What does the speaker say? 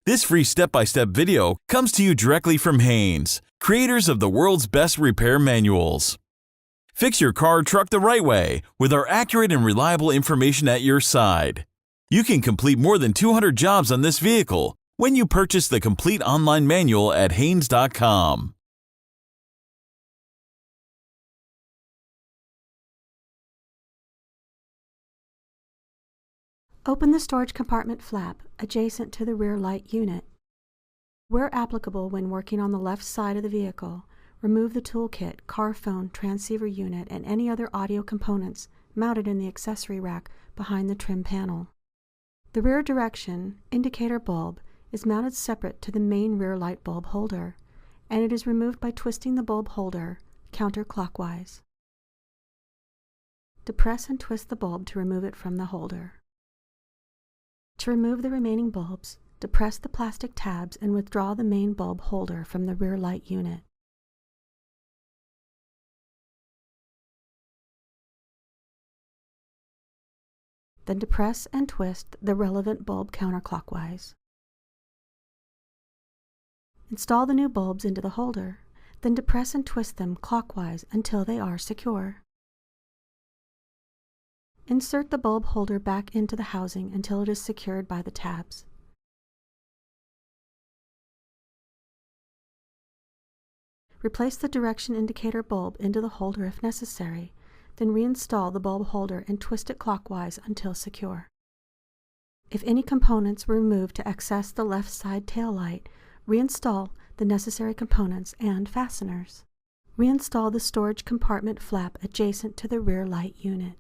This free step-by-step video comes to you directly from Haynes, creators of the world's best repair manuals. Fix your car or truck the right way with our accurate and reliable information at your side. You can complete more than 200 jobs on this vehicle when you purchase the complete online manual at Haynes.com. Open the storage compartment flap adjacent to the rear light unit. Where applicable when working on the left side of the vehicle, remove the toolkit, car phone, transceiver unit, and any other audio components mounted in the accessory rack behind the trim panel. The rear direction indicator bulb is mounted separate to the main rear light bulb holder, and it is removed by twisting the bulb holder counterclockwise. Depress and twist the bulb to remove it from the holder. To remove the remaining bulbs, depress the plastic tabs and withdraw the main bulb holder from the rear light unit. Then depress and twist the relevant bulb counterclockwise. Install the new bulbs into the holder, then depress and twist them clockwise until they are secure. Insert the bulb holder back into the housing until it is secured by the tabs. Replace the direction indicator bulb into the holder if necessary, then reinstall the bulb holder and twist it clockwise until secure. If any components were removed to access the left side tail light, reinstall the necessary components and fasteners. Reinstall the storage compartment flap adjacent to the rear light unit.